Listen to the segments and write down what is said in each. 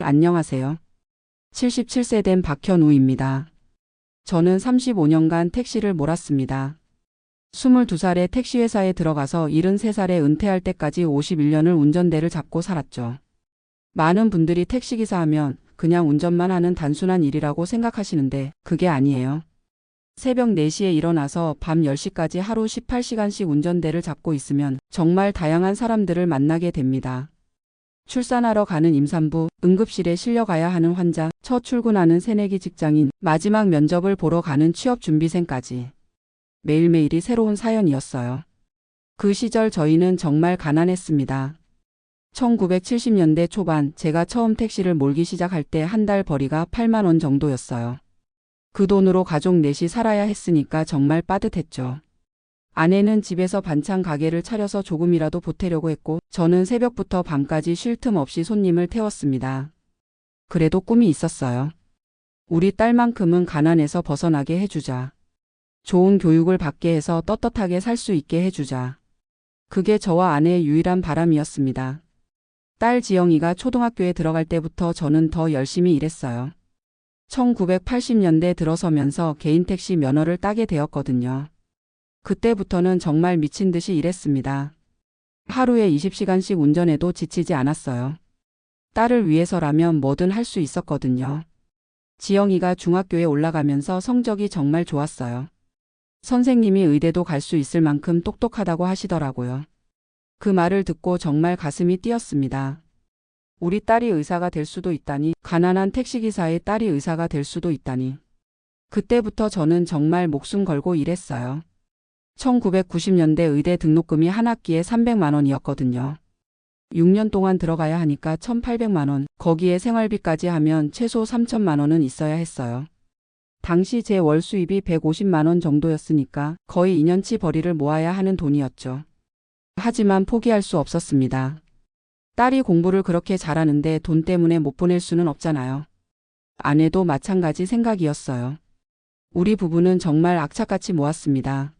안녕하세요. 77세 된 박현우입니다. 저는 35년간 택시를 몰았습니다. 22살에 택시회사에 들어가서 73살에 은퇴할 때까지 51년을 운전대를 잡고 살았죠. 많은 분들이 택시기사 하면 그냥 운전만 하는 단순한 일이라고 생각하시는데 그게 아니에요. 새벽 4시에 일어나서 밤 10시까지 하루 18시간씩 운전대를 잡고 있으면 정말 다양한 사람들을 만나게 됩니다. 출산하러 가는 임산부, 응급실에 실려가야 하는 환자, 첫 출근하는 새내기 직장인, 마지막 면접을 보러 가는 취업준비생까지. 매일매일이 새로운 사연이었어요. 그 시절 저희는 정말 가난했습니다. 1970년대 초반 제가 처음 택시를 몰기 시작할 때 한 달 벌이가 8만 원 정도였어요. 그 돈으로 가족 넷이 살아야 했으니까 정말 빠듯했죠. 아내는 집에서 반찬 가게를 차려서 조금이라도 보태려고 했고 저는 새벽부터 밤까지 쉴 틈 없이 손님을 태웠습니다. 그래도 꿈이 있었어요. 우리 딸만큼은 가난에서 벗어나게 해주자. 좋은 교육을 받게 해서 떳떳하게 살 수 있게 해주자. 그게 저와 아내의 유일한 바람이었습니다. 딸 지영이가 초등학교에 들어갈 때부터 저는 더 열심히 일했어요. 1980년대 들어서면서 개인 택시 면허를 따게 되었거든요. 그때부터는 정말 미친 듯이 일했습니다. 하루에 20시간씩 운전해도 지치지 않았어요. 딸을 위해서라면 뭐든 할 수 있었거든요. 지영이가 중학교에 올라가면서 성적이 정말 좋았어요. 선생님이 의대도 갈 수 있을 만큼 똑똑하다고 하시더라고요. 그 말을 듣고 정말 가슴이 뛰었습니다. 우리 딸이 의사가 될 수도 있다니, 가난한 택시기사의 딸이 의사가 될 수도 있다니. 그때부터 저는 정말 목숨 걸고 일했어요. 1990년대 의대 등록금이 한 학기에 300만 원이었거든요. 6년 동안 들어가야 하니까 1,800만 원, 거기에 생활비까지 하면 최소 3천만 원은 있어야 했어요. 당시 제 월 수입이 150만 원 정도였으니까 거의 2년치 벌이를 모아야 하는 돈이었죠. 하지만 포기할 수 없었습니다. 딸이 공부를 그렇게 잘하는데 돈 때문에 못 보낼 수는 없잖아요. 아내도 마찬가지 생각이었어요. 우리 부부는 정말 악착같이 모았습니다.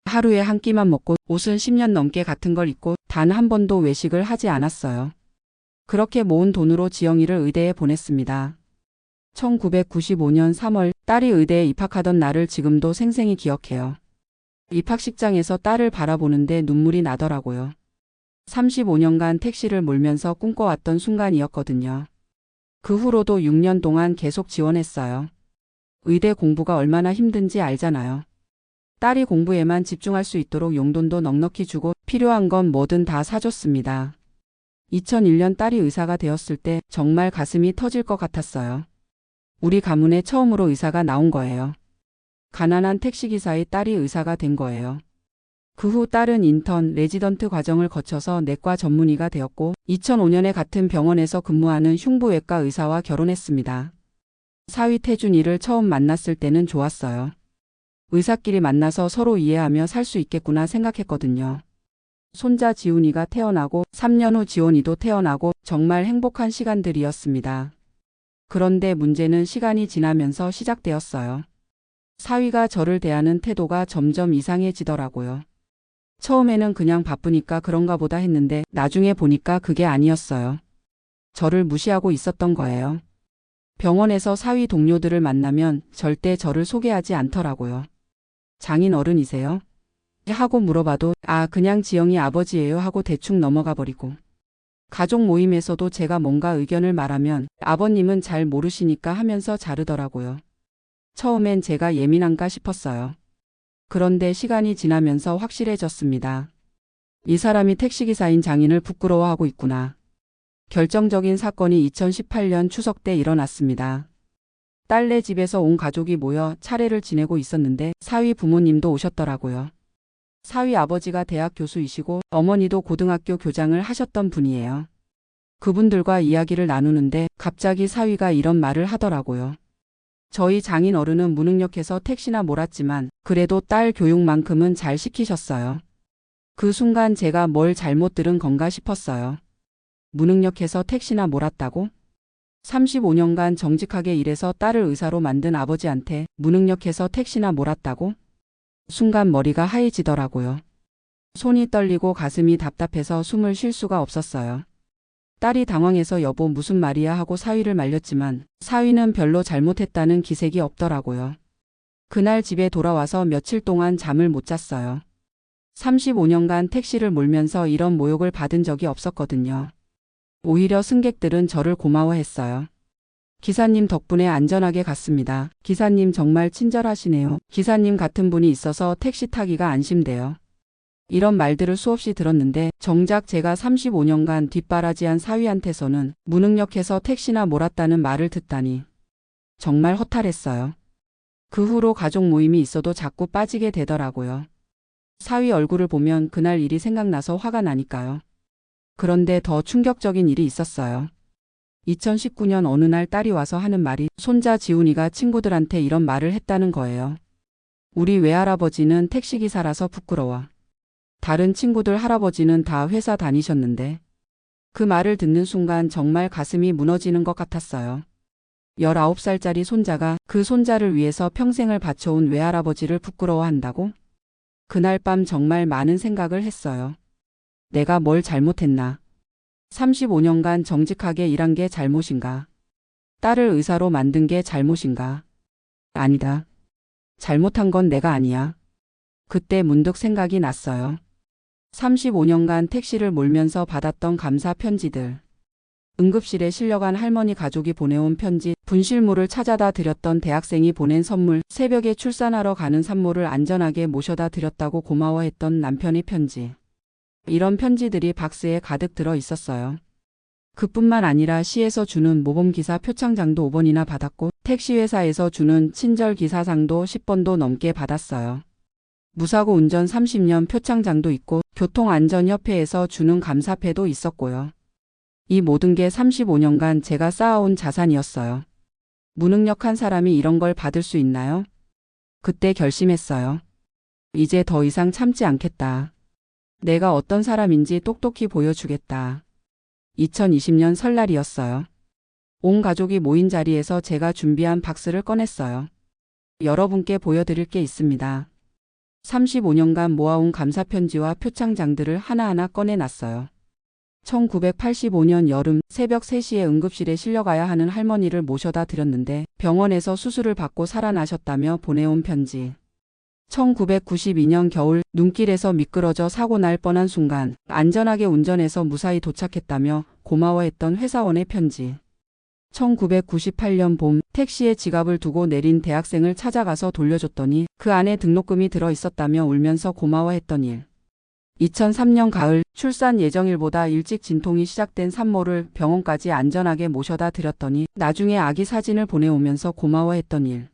하루에 한 끼만 먹고 옷은 10년 넘게 같은 걸 입고 단 한 번도 외식을 하지 않았어요. 그렇게 모은 돈으로 지영이를 의대에 보냈습니다. 1995년 3월 딸이 의대에 입학하던 날을 지금도 생생히 기억해요. 입학식장에서 딸을 바라보는데 눈물이 나더라고요. 35년간 택시를 몰면서 꿈꿔왔던 순간이었거든요. 그 후로도 6년 동안 계속 지원했어요. 의대 공부가 얼마나 힘든지 알잖아요. 딸이 공부에만 집중할 수 있도록 용돈도 넉넉히 주고 필요한 건 뭐든 다 사줬습니다. 2001년 딸이 의사가 되었을 때 정말 가슴이 터질 것 같았어요. 우리 가문에 처음으로 의사가 나온 거예요. 가난한 택시기사의 딸이 의사가 된 거예요. 그 후 딸은 인턴, 레지던트 과정을 거쳐서 내과 전문의가 되었고 2005년에 같은 병원에서 근무하는 흉부외과 의사와 결혼했습니다. 사위 태준이를 처음 만났을 때는 좋았어요. 의사끼리 만나서 서로 이해하며 살 수 있겠구나 생각했거든요. 손자 지훈이가 태어나고 3년 후 지원이도 태어나고 정말 행복한 시간들이었습니다. 그런데 문제는 시간이 지나면서 시작되었어요. 사위가 저를 대하는 태도가 점점 이상해지더라고요. 처음에는 그냥 바쁘니까 그런가 보다 했는데 나중에 보니까 그게 아니었어요. 저를 무시하고 있었던 거예요. 병원에서 사위 동료들을 만나면 절대 저를 소개하지 않더라고요. 장인 어른이세요? 하고 물어봐도 그냥 지영이 아버지예요 하고 대충 넘어가 버리고. 가족 모임에서도 제가 뭔가 의견을 말하면 아버님은 잘 모르시니까 하면서 자르더라고요. 처음엔 제가 예민한가 싶었어요. 그런데 시간이 지나면서 확실해졌습니다. 이 사람이 택시기사인 장인을 부끄러워하고 있구나. 결정적인 사건이 2018년 추석 때 일어났습니다. 딸네 집에서 온 가족이 모여 차례를 지내고 있었는데 사위 부모님도 오셨더라고요. 사위 아버지가 대학 교수이시고 어머니도 고등학교 교장을 하셨던 분이에요. 그분들과 이야기를 나누는데 갑자기 사위가 이런 말을 하더라고요. 저희 장인 어른은 무능력해서 택시나 몰았지만 그래도 딸 교육만큼은 잘 시키셨어요. 그 순간 제가 뭘 잘못 들은 건가 싶었어요. 무능력해서 택시나 몰았다고? 35년간 정직하게 일해서 딸을 의사로 만든 아버지한테 무능력해서 택시나 몰았다고? 순간 머리가 하얘지더라고요. 손이 떨리고 가슴이 답답해서 숨을 쉴 수가 없었어요. 딸이 당황해서 여보 무슨 말이야 하고 사위를 말렸지만 사위는 별로 잘못했다는 기색이 없더라고요. 그날 집에 돌아와서 며칠 동안 잠을 못 잤어요. 35년간 택시를 몰면서 이런 모욕을 받은 적이 없었거든요. 오히려 승객들은 저를 고마워했어요. 기사님 덕분에 안전하게 갔습니다. 기사님 정말 친절하시네요. 기사님 같은 분이 있어서 택시 타기가 안심돼요. 이런 말들을 수없이 들었는데 정작 제가 35년간 뒷바라지한 사위한테서는 무능력해서 택시나 몰았다는 말을 듣다니 정말 허탈했어요. 그 후로 가족 모임이 있어도 자꾸 빠지게 되더라고요. 사위 얼굴을 보면 그날 일이 생각나서 화가 나니까요. 그런데 더 충격적인 일이 있었어요. 2019년 어느 날 딸이 와서 하는 말이 손자 지훈이가 친구들한테 이런 말을 했다는 거예요. 우리 외할아버지는 택시기사라서 부끄러워. 다른 친구들 할아버지는 다 회사 다니셨는데. 그 말을 듣는 순간 정말 가슴이 무너지는 것 같았어요. 19살짜리 손자가 그 손자를 위해서 평생을 바쳐온 외할아버지를 부끄러워한다고? 그날 밤 정말 많은 생각을 했어요. 내가 뭘 잘못했나? 35년간 정직하게 일한 게 잘못인가? 딸을 의사로 만든 게 잘못인가? 아니다. 잘못한 건 내가 아니야. 그때 문득 생각이 났어요. 35년간 택시를 몰면서 받았던 감사 편지들. 응급실에 실려간 할머니 가족이 보내온 편지, 분실물을 찾아다 드렸던 대학생이 보낸 선물, 새벽에 출산하러 가는 산모를 안전하게 모셔다 드렸다고 고마워했던 남편의 편지. 이런 편지들이 박스에 가득 들어 있었어요. 그뿐만 아니라 시에서 주는 모범기사 표창장도 5번이나 받았고 택시회사에서 주는 친절기사상도 10번도 넘게 받았어요. 무사고 운전 30년 표창장도 있고 교통안전협회에서 주는 감사패도 있었고요. 이 모든 게 35년간 제가 쌓아온 자산이었어요. 무능력한 사람이 이런 걸 받을 수 있나요? 그때 결심했어요. 이제 더 이상 참지 않겠다. 내가 어떤 사람인지 똑똑히 보여주겠다. 2020년 설날이었어요. 온 가족이 모인 자리에서 제가 준비한 박스를 꺼냈어요. 여러분께 보여드릴 게 있습니다. 35년간 모아온 감사편지와 표창장들을 하나하나 꺼내놨어요. 1985년 여름 새벽 3시에 응급실에 실려가야 하는 할머니를 모셔다 드렸는데 병원에서 수술을 받고 살아나셨다며 보내온 편지. 1992년 겨울 눈길에서 미끄러져 사고 날 뻔한 순간 안전하게 운전해서 무사히 도착했다며 고마워했던 회사원의 편지. 1998년 봄 택시에 지갑을 두고 내린 대학생을 찾아가서 돌려줬더니 그 안에 등록금이 들어 있었다며 울면서 고마워했던 일. 2003년 가을 출산 예정일보다 일찍 진통이 시작된 산모를 병원까지 안전하게 모셔다 드렸더니 나중에 아기 사진을 보내오면서 고마워했던 일.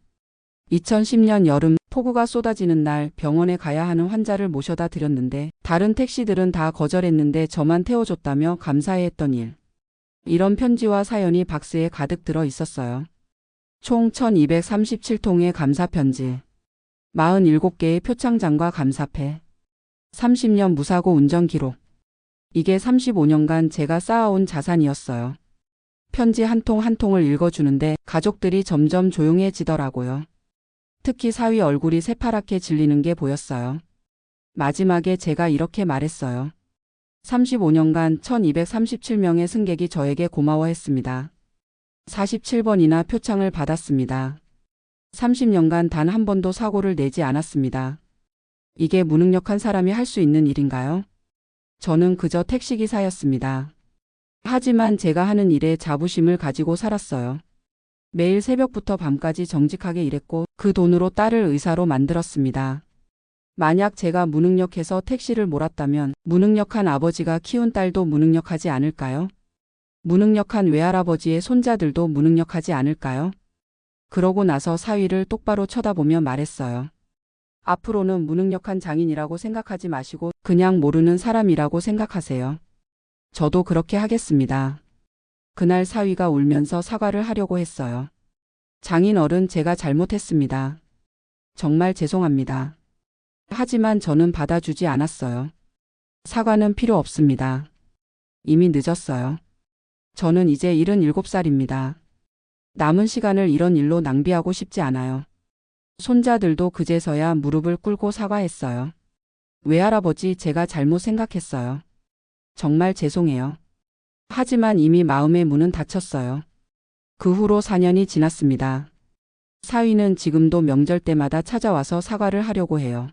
2010년 여름 폭우가 쏟아지는 날 병원에 가야 하는 환자를 모셔다 드렸는데 다른 택시들은 다 거절했는데 저만 태워줬다며 감사해했던 일. 이런 편지와 사연이 박스에 가득 들어 있었어요. 총 1237통의 감사편지, 47개의 표창장과 감사패, 30년 무사고 운전 기록. 이게 35년간 제가 쌓아온 자산이었어요. 편지 한 통 한 통을 읽어주는데 가족들이 점점 조용해지더라고요. 특히 사위 얼굴이 새파랗게 질리는 게 보였어요. 마지막에 제가 이렇게 말했어요. 35년간 1237명의 승객이 저에게 고마워했습니다. 47번이나 표창을 받았습니다. 30년간 단 한 번도 사고를 내지 않았습니다. 이게 무능력한 사람이 할 수 있는 일인가요? 저는 그저 택시기사였습니다. 하지만 제가 하는 일에 자부심을 가지고 살았어요. 매일 새벽부터 밤까지 정직하게 일했고 그 돈으로 딸을 의사로 만들었습니다. 만약 제가 무능력해서 택시를 몰았다면 무능력한 아버지가 키운 딸도 무능력하지 않을까요? 무능력한 외할아버지의 손자들도 무능력하지 않을까요? 그러고 나서 사위를 똑바로 쳐다보며 말했어요. 앞으로는 무능력한 장인이라고 생각하지 마시고 그냥 모르는 사람이라고 생각하세요. 저도 그렇게 하겠습니다. 그날 사위가 울면서 사과를 하려고 했어요. 장인 어른, 제가 잘못했습니다. 정말 죄송합니다. 하지만 저는 받아주지 않았어요. 사과는 필요 없습니다. 이미 늦었어요. 저는 이제 77살입니다. 남은 시간을 이런 일로 낭비하고 싶지 않아요. 손자들도 그제서야 무릎을 꿇고 사과했어요. 외할아버지, 제가 잘못 생각했어요. 정말 죄송해요. 하지만 이미 마음의 문은 닫혔어요. 그 후로 4년이 지났습니다. 사위는 지금도 명절 때마다 찾아와서 사과를 하려고 해요.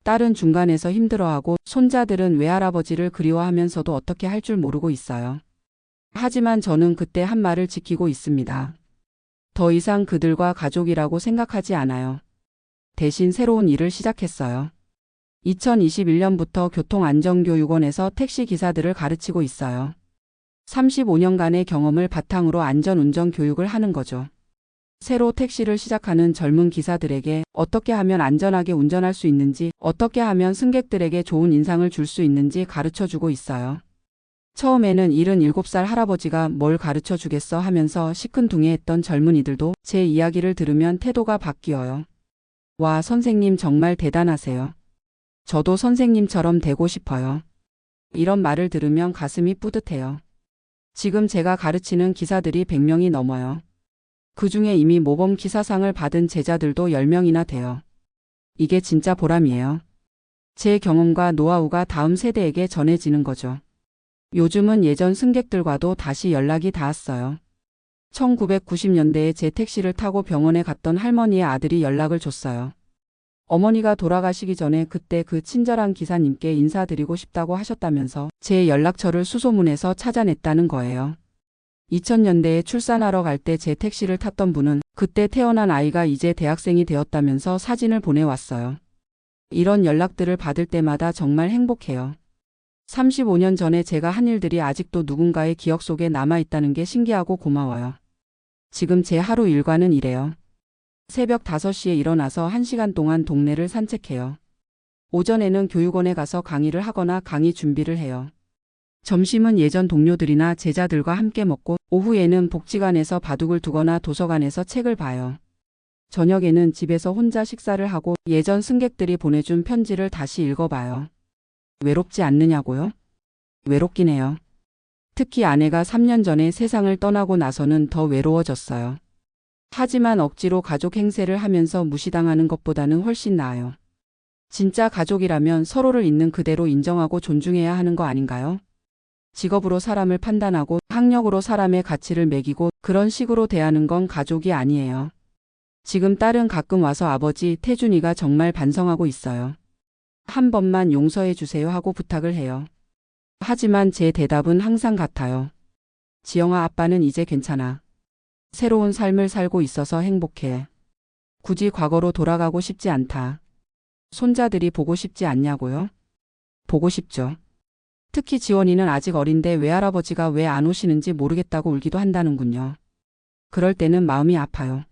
딸은 중간에서 힘들어하고 손자들은 외할아버지를 그리워하면서도 어떻게 할 줄 모르고 있어요. 하지만 저는 그때 한 말을 지키고 있습니다. 더 이상 그들과 가족이라고 생각하지 않아요. 대신 새로운 일을 시작했어요. 2021년부터 교통안전교육원에서 택시기사들을 가르치고 있어요. 35년간의 경험을 바탕으로 안전운전 교육을 하는 거죠. 새로 택시를 시작하는 젊은 기사들에게 어떻게 하면 안전하게 운전할 수 있는지, 어떻게 하면 승객들에게 좋은 인상을 줄 수 있는지 가르쳐주고 있어요. 처음에는 77살 할아버지가 뭘 가르쳐 주겠어 하면서 시큰둥해했던 젊은이들도 제 이야기를 들으면 태도가 바뀌어요. 와, 선생님 정말 대단하세요. 저도 선생님처럼 되고 싶어요. 이런 말을 들으면 가슴이 뿌듯해요. 지금 제가 가르치는 기사들이 100명이 넘어요. 그 중에 이미 모범 기사상을 받은 제자들도 10명이나 돼요. 이게 진짜 보람이에요. 제 경험과 노하우가 다음 세대에게 전해지는 거죠. 요즘은 예전 승객들과도 다시 연락이 닿았어요. 1990년대에 제 택시를 타고 병원에 갔던 할머니의 아들이 연락을 줬어요. 어머니가 돌아가시기 전에 그때 그 친절한 기사님께 인사드리고 싶다고 하셨다면서 제 연락처를 수소문해서 찾아냈다는 거예요. 2000년대에 출산하러 갈 때 제 택시를 탔던 분은 그때 태어난 아이가 이제 대학생이 되었다면서 사진을 보내왔어요. 이런 연락들을 받을 때마다 정말 행복해요. 35년 전에 제가 한 일들이 아직도 누군가의 기억 속에 남아있다는 게 신기하고 고마워요. 지금 제 하루 일과는 이래요. 새벽 5시에 일어나서 1시간 동안 동네를 산책해요. 오전에는 교육원에 가서 강의를 하거나 강의 준비를 해요. 점심은 예전 동료들이나 제자들과 함께 먹고 오후에는 복지관에서 바둑을 두거나 도서관에서 책을 봐요. 저녁에는 집에서 혼자 식사를 하고 예전 승객들이 보내준 편지를 다시 읽어봐요. 외롭지 않느냐고요? 외롭긴 해요. 특히 아내가 3년 전에 세상을 떠나고 나서는 더 외로워졌어요. 하지만 억지로 가족 행세를 하면서 무시당하는 것보다는 훨씬 나아요. 진짜 가족이라면 서로를 있는 그대로 인정하고 존중해야 하는 거 아닌가요? 직업으로 사람을 판단하고 학력으로 사람의 가치를 매기고 그런 식으로 대하는 건 가족이 아니에요. 지금 딸은 가끔 와서 아버지 태준이가 정말 반성하고 있어요. 한 번만 용서해 주세요 하고 부탁을 해요. 하지만 제 대답은 항상 같아요. 지영아, 아빠는 이제 괜찮아. 새로운 삶을 살고 있어서 행복해. 굳이 과거로 돌아가고 싶지 않다. 손자들이 보고 싶지 않냐고요? 보고 싶죠. 특히 지원이는 아직 어린데 외할아버지가 왜 안 오시는지 모르겠다고 울기도 한다는군요. 그럴 때는 마음이 아파요.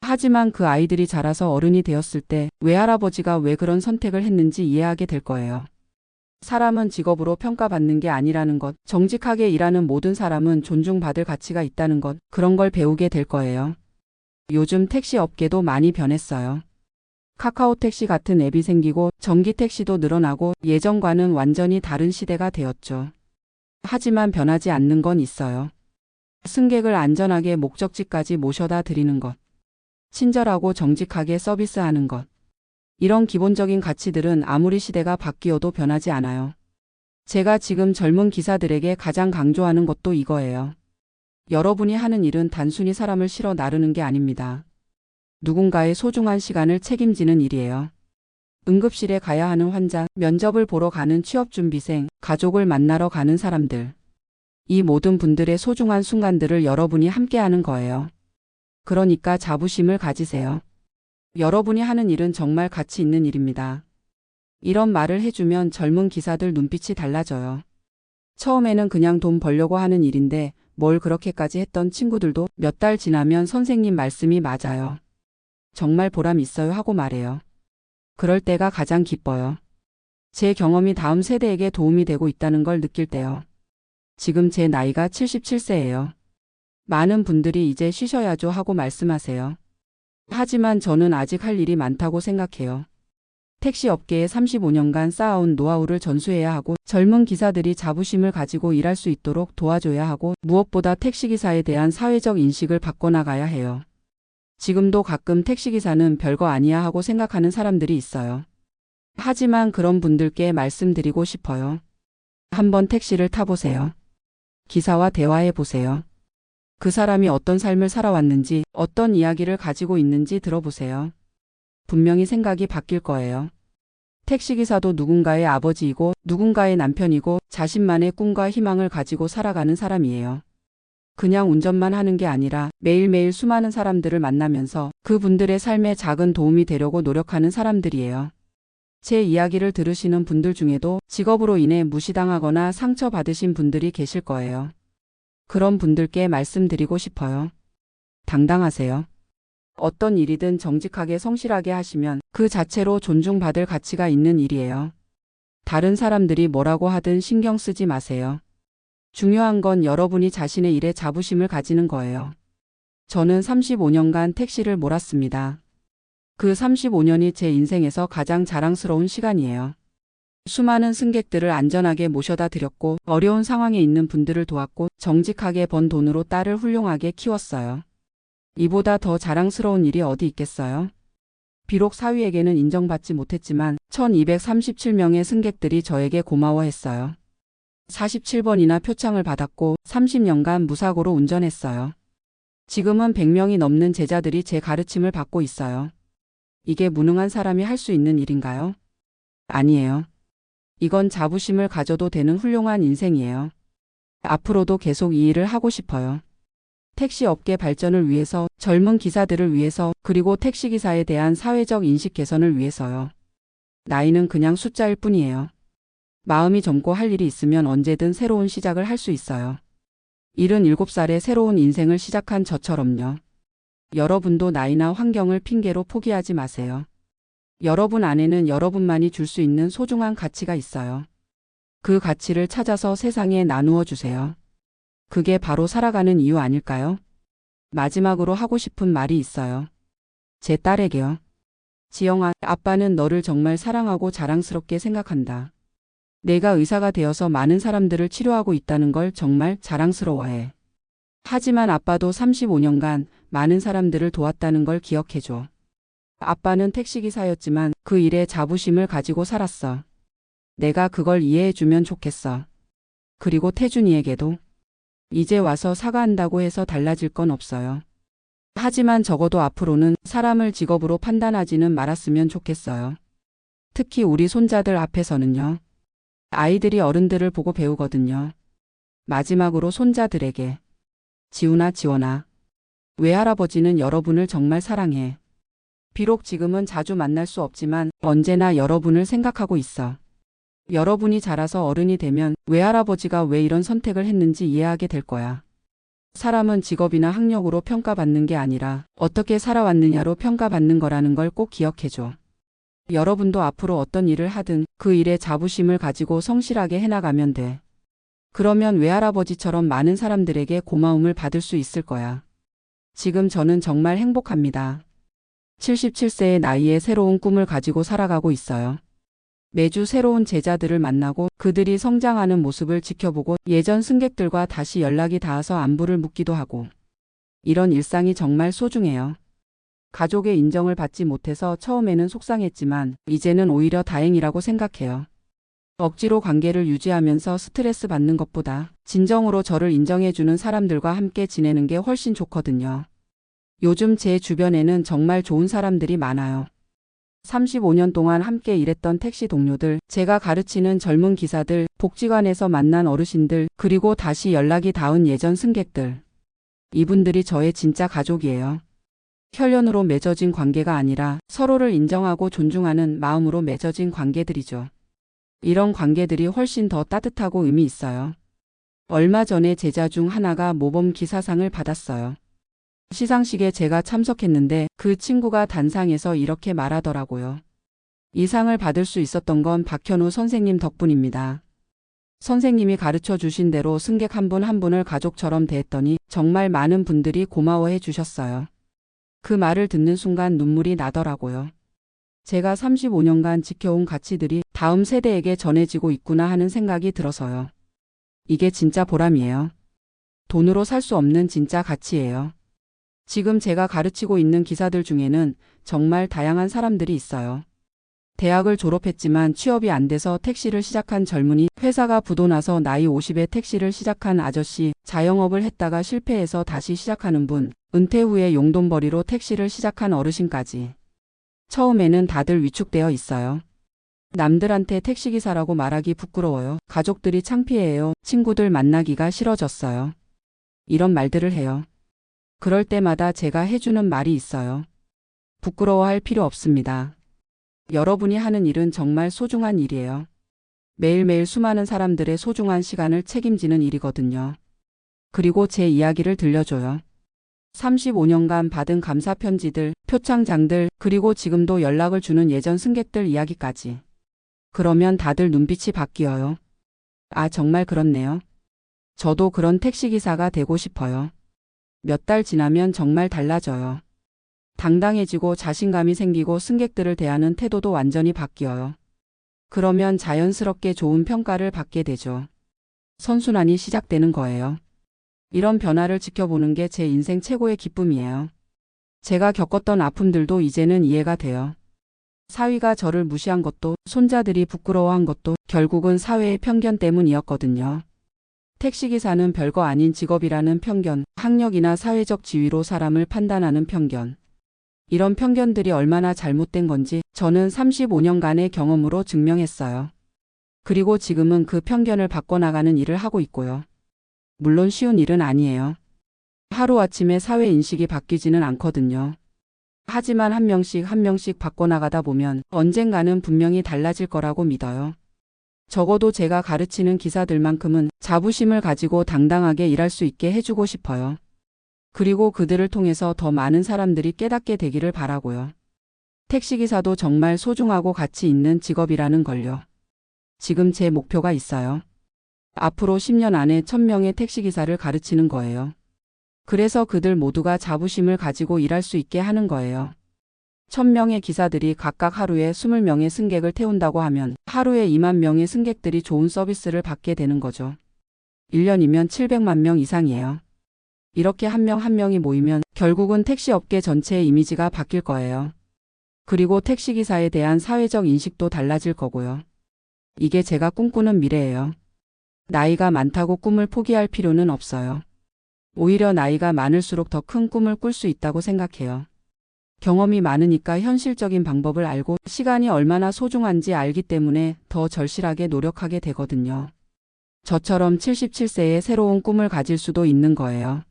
하지만 그 아이들이 자라서 어른이 되었을 때 외할아버지가 왜 그런 선택을 했는지 이해하게 될 거예요. 사람은 직업으로 평가받는 게 아니라는 것, 정직하게 일하는 모든 사람은 존중받을 가치가 있다는 것, 그런 걸 배우게 될 거예요. 요즘 택시 업계도 많이 변했어요. 카카오 택시 같은 앱이 생기고 전기 택시도 늘어나고 예전과는 완전히 다른 시대가 되었죠. 하지만 변하지 않는 건 있어요. 승객을 안전하게 목적지까지 모셔다 드리는 것. 친절하고 정직하게 서비스하는 것. 이런 기본적인 가치들은 아무리 시대가 바뀌어도 변하지 않아요. 제가 지금 젊은 기사들에게 가장 강조하는 것도 이거예요. 여러분이 하는 일은 단순히 사람을 실어 나르는 게 아닙니다. 누군가의 소중한 시간을 책임지는 일이에요. 응급실에 가야 하는 환자, 면접을 보러 가는 취업준비생, 가족을 만나러 가는 사람들. 이 모든 분들의 소중한 순간들을 여러분이 함께하는 거예요. 그러니까 자부심을 가지세요. 여러분이 하는 일은 정말 가치 있는 일입니다. 이런 말을 해주면 젊은 기사들 눈빛이 달라져요. 처음에는 그냥 돈 벌려고 하는 일인데 뭘 그렇게까지 했던 친구들도 몇 달 지나면 선생님 말씀이 맞아요. 정말 보람 있어요 하고 말해요. 그럴 때가 가장 기뻐요. 제 경험이 다음 세대에게 도움이 되고 있다는 걸 느낄 때요. 지금 제 나이가 77세예요. 많은 분들이 이제 쉬셔야죠 하고 말씀하세요. 하지만 저는 아직 할 일이 많다고 생각해요. 택시 업계에 35년간 쌓아온 노하우를 전수해야 하고 젊은 기사들이 자부심을 가지고 일할 수 있도록 도와줘야 하고 무엇보다 택시기사에 대한 사회적 인식을 바꿔나가야 해요. 지금도 가끔 택시기사는 별거 아니야 하고 생각하는 사람들이 있어요. 하지만 그런 분들께 말씀드리고 싶어요. 한번 택시를 타보세요. 기사와 대화해 보세요. 그 사람이 어떤 삶을 살아왔는지, 어떤 이야기를 가지고 있는지 들어보세요. 분명히 생각이 바뀔 거예요. 택시기사도 누군가의 아버지이고 누군가의 남편이고 자신만의 꿈과 희망을 가지고 살아가는 사람이에요. 그냥 운전만 하는 게 아니라 매일매일 수많은 사람들을 만나면서 그분들의 삶에 작은 도움이 되려고 노력하는 사람들이에요. 제 이야기를 들으시는 분들 중에도 직업으로 인해 무시당하거나 상처받으신 분들이 계실 거예요. 그런 분들께 말씀드리고 싶어요. 당당하세요. 어떤 일이든 정직하게 성실하게 하시면 그 자체로 존중받을 가치가 있는 일이에요. 다른 사람들이 뭐라고 하든 신경 쓰지 마세요. 중요한 건 여러분이 자신의 일에 자부심을 가지는 거예요. 저는 35년간 택시를 몰았습니다. 그 35년이 제 인생에서 가장 자랑스러운 시간이에요. 수많은 승객들을 안전하게 모셔다 드렸고 어려운 상황에 있는 분들을 도왔고 정직하게 번 돈으로 딸을 훌륭하게 키웠어요. 이보다 더 자랑스러운 일이 어디 있겠어요? 비록 사위에게는 인정받지 못했지만 1237명의 승객들이 저에게 고마워했어요. 47번이나 표창을 받았고 30년간 무사고로 운전했어요. 지금은 100명이 넘는 제자들이 제 가르침을 받고 있어요. 이게 무능한 사람이 할 수 있는 일인가요? 아니에요. 이건 자부심을 가져도 되는 훌륭한 인생이에요. 앞으로도 계속 이 일을 하고 싶어요. 택시 업계 발전을 위해서, 젊은 기사들을 위해서, 그리고 택시기사에 대한 사회적 인식 개선을 위해서요. 나이는 그냥 숫자일 뿐이에요. 마음이 젊고 할 일이 있으면 언제든 새로운 시작을 할 수 있어요. 77살에 새로운 인생을 시작한 저처럼요. 여러분도 나이나 환경을 핑계로 포기하지 마세요. 여러분 안에는 여러분만이 줄 수 있는 소중한 가치가 있어요. 그 가치를 찾아서 세상에 나누어 주세요. 그게 바로 살아가는 이유 아닐까요? 마지막으로 하고 싶은 말이 있어요. 제 딸에게요. 지영아, 아빠는 너를 정말 사랑하고 자랑스럽게 생각한다. 내가 의사가 되어서 많은 사람들을 치료하고 있다는 걸 정말 자랑스러워해. 하지만 아빠도 35년간 많은 사람들을 도왔다는 걸 기억해줘. 아빠는 택시기사였지만 그 일에 자부심을 가지고 살았어. 내가 그걸 이해해주면 좋겠어. 그리고 태준이에게도. 이제 와서 사과한다고 해서 달라질 건 없어요. 하지만 적어도 앞으로는 사람을 직업으로 판단하지는 말았으면 좋겠어요. 특히 우리 손자들 앞에서는요. 아이들이 어른들을 보고 배우거든요. 마지막으로 손자들에게. 지훈아, 지원아. 외할아버지는 여러분을 정말 사랑해. 비록 지금은 자주 만날 수 없지만 언제나 여러분을 생각하고 있어. 여러분이 자라서 어른이 되면 외할아버지가 왜 이런 선택을 했는지 이해하게 될 거야. 사람은 직업이나 학력으로 평가받는 게 아니라 어떻게 살아왔느냐로 평가받는 거라는 걸 꼭 기억해줘. 여러분도 앞으로 어떤 일을 하든 그 일에 자부심을 가지고 성실하게 해나가면 돼. 그러면 외할아버지처럼 많은 사람들에게 고마움을 받을 수 있을 거야. 지금 저는 정말 행복합니다. 77세의 나이에 새로운 꿈을 가지고 살아가고 있어요. 매주 새로운 제자들을 만나고 그들이 성장하는 모습을 지켜보고 예전 승객들과 다시 연락이 닿아서 안부를 묻기도 하고. 이런 일상이 정말 소중해요. 가족의 인정을 받지 못해서 처음에는 속상했지만 이제는 오히려 다행이라고 생각해요. 억지로 관계를 유지하면서 스트레스 받는 것보다 진정으로 저를 인정해주는 사람들과 함께 지내는 게 훨씬 좋거든요. 요즘 제 주변에는 정말 좋은 사람들이 많아요. 35년 동안 함께 일했던 택시 동료들, 제가 가르치는 젊은 기사들, 복지관에서 만난 어르신들, 그리고 다시 연락이 닿은 예전 승객들. 이분들이 저의 진짜 가족이에요. 혈연으로 맺어진 관계가 아니라 서로를 인정하고 존중하는 마음으로 맺어진 관계들이죠. 이런 관계들이 훨씬 더 따뜻하고 의미 있어요. 얼마 전에 제자 중 하나가 모범 기사상을 받았어요. 시상식에 제가 참석했는데 그 친구가 단상에서 이렇게 말하더라고요. 이 상을 받을 수 있었던 건 박현우 선생님 덕분입니다. 선생님이 가르쳐 주신 대로 승객 한 분 한 분을 가족처럼 대했더니 정말 많은 분들이 고마워해 주셨어요. 그 말을 듣는 순간 눈물이 나더라고요. 제가 35년간 지켜온 가치들이 다음 세대에게 전해지고 있구나 하는 생각이 들어서요. 이게 진짜 보람이에요. 돈으로 살 수 없는 진짜 가치예요. 지금 제가 가르치고 있는 기사들 중에는 정말 다양한 사람들이 있어요. 대학을 졸업했지만 취업이 안 돼서 택시를 시작한 젊은이, 회사가 부도 나서 나이 50에 택시를 시작한 아저씨, 자영업을 했다가 실패해서 다시 시작하는 분, 은퇴 후에 용돈벌이로 택시를 시작한 어르신까지. 처음에는 다들 위축되어 있어요. 남들한테 택시기사라고 말하기 부끄러워요. 가족들이 창피해요. 친구들 만나기가 싫어졌어요. 이런 말들을 해요. 그럴 때마다 제가 해주는 말이 있어요. 부끄러워할 필요 없습니다. 여러분이 하는 일은 정말 소중한 일이에요. 매일매일 수많은 사람들의 소중한 시간을 책임지는 일이거든요. 그리고 제 이야기를 들려줘요. 35년간 받은 감사 편지들, 표창장들, 그리고 지금도 연락을 주는 예전 승객들 이야기까지. 그러면 다들 눈빛이 바뀌어요. 아, 정말 그렇네요. 저도 그런 택시기사가 되고 싶어요. 몇 달 지나면 정말 달라져요. 당당해지고 자신감이 생기고 승객들을 대하는 태도도 완전히 바뀌어요. 그러면 자연스럽게 좋은 평가를 받게 되죠. 선순환이 시작되는 거예요. 이런 변화를 지켜보는 게 제 인생 최고의 기쁨이에요. 제가 겪었던 아픔들도 이제는 이해가 돼요. 사위가 저를 무시한 것도, 손자들이 부끄러워한 것도 결국은 사회의 편견 때문이었거든요. 택시기사는 별거 아닌 직업이라는 편견, 학력이나 사회적 지위로 사람을 판단하는 편견. 이런 편견들이 얼마나 잘못된 건지 저는 35년간의 경험으로 증명했어요. 그리고 지금은 그 편견을 바꿔나가는 일을 하고 있고요. 물론 쉬운 일은 아니에요. 하루아침에 사회 인식이 바뀌지는 않거든요. 하지만 한 명씩 한 명씩 바꿔나가다 보면 언젠가는 분명히 달라질 거라고 믿어요. 적어도 제가 가르치는 기사들만큼은 자부심을 가지고 당당하게 일할 수 있게 해주고 싶어요. 그리고 그들을 통해서 더 많은 사람들이 깨닫게 되기를 바라고요. 택시기사도 정말 소중하고 가치 있는 직업이라는 걸요. 지금 제 목표가 있어요. 앞으로 10년 안에 1000명의 택시기사를 가르치는 거예요. 그래서 그들 모두가 자부심을 가지고 일할 수 있게 하는 거예요. 1000명의 기사들이 각각 하루에 20명의 승객을 태운다고 하면 하루에 2만 명의 승객들이 좋은 서비스를 받게 되는 거죠. 1년이면 700만 명 이상이에요. 이렇게 한 명 한 명이 모이면 결국은 택시업계 전체의 이미지가 바뀔 거예요. 그리고 택시기사에 대한 사회적 인식도 달라질 거고요. 이게 제가 꿈꾸는 미래예요. 나이가 많다고 꿈을 포기할 필요는 없어요. 오히려 나이가 많을수록 더 큰 꿈을 꿀 수 있다고 생각해요. 경험이 많으니까 현실적인 방법을 알고 시간이 얼마나 소중한지 알기 때문에 더 절실하게 노력하게 되거든요. 저처럼 77세에 새로운 꿈을 가질 수도 있는 거예요.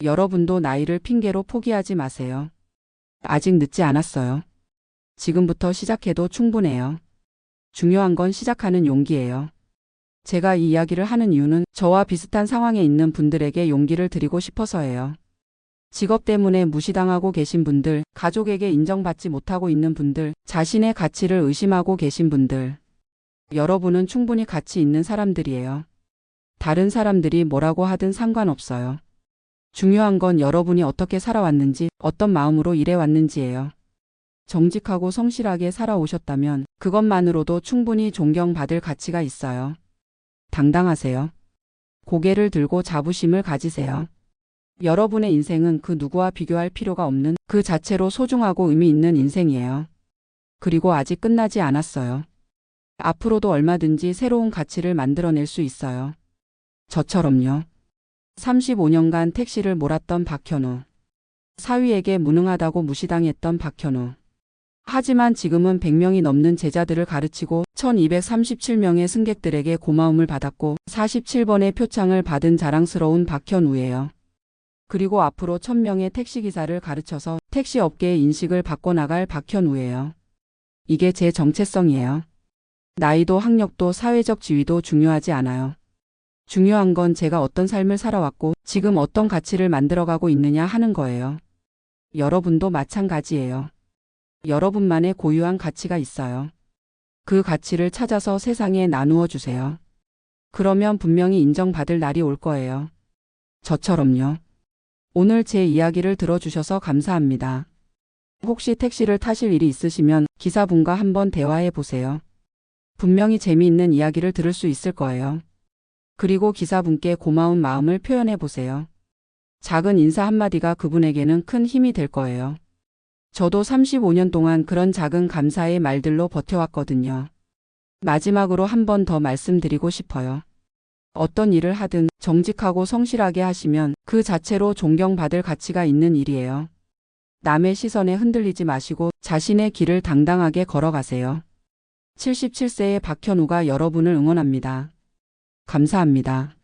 여러분도 나이를 핑계로 포기하지 마세요. 아직 늦지 않았어요. 지금부터 시작해도 충분해요. 중요한 건 시작하는 용기예요. 제가 이 이야기를 하는 이유는 저와 비슷한 상황에 있는 분들에게 용기를 드리고 싶어서예요. 직업 때문에 무시당하고 계신 분들, 가족에게 인정받지 못하고 있는 분들, 자신의 가치를 의심하고 계신 분들. 여러분은 충분히 가치 있는 사람들이에요. 다른 사람들이 뭐라고 하든 상관없어요. 중요한 건 여러분이 어떻게 살아왔는지, 어떤 마음으로 일해왔는지예요. 정직하고 성실하게 살아오셨다면 그것만으로도 충분히 존경받을 가치가 있어요. 당당하세요. 고개를 들고 자부심을 가지세요. 여러분의 인생은 그 누구와 비교할 필요가 없는 그 자체로 소중하고 의미 있는 인생이에요. 그리고 아직 끝나지 않았어요. 앞으로도 얼마든지 새로운 가치를 만들어낼 수 있어요. 저처럼요. 35년간 택시를 몰았던 박현우. 사위에게 무능하다고 무시당했던 박현우. 하지만 지금은 100명이 넘는 제자들을 가르치고 1237명의 승객들에게 고마움을 받았고 47번의 표창을 받은 자랑스러운 박현우예요. 그리고 앞으로 1000명의 택시기사를 가르쳐서 택시업계의 인식을 바꿔나갈 박현우예요. 이게 제 정체성이에요. 나이도 학력도 사회적 지위도 중요하지 않아요. 중요한 건 제가 어떤 삶을 살아왔고 지금 어떤 가치를 만들어가고 있느냐 하는 거예요. 여러분도 마찬가지예요. 여러분만의 고유한 가치가 있어요. 그 가치를 찾아서 세상에 나누어 주세요. 그러면 분명히 인정받을 날이 올 거예요. 저처럼요. 오늘 제 이야기를 들어주셔서 감사합니다. 혹시 택시를 타실 일이 있으시면 기사분과 한번 대화해 보세요. 분명히 재미있는 이야기를 들을 수 있을 거예요. 그리고 기사분께 고마운 마음을 표현해 보세요. 작은 인사 한마디가 그분에게는 큰 힘이 될 거예요. 저도 35년 동안 그런 작은 감사의 말들로 버텨왔거든요. 마지막으로 한 번 더 말씀드리고 싶어요. 어떤 일을 하든 정직하고 성실하게 하시면 그 자체로 존경받을 가치가 있는 일이에요. 남의 시선에 흔들리지 마시고 자신의 길을 당당하게 걸어가세요. 77세의 박현우가 여러분을 응원합니다. 감사합니다.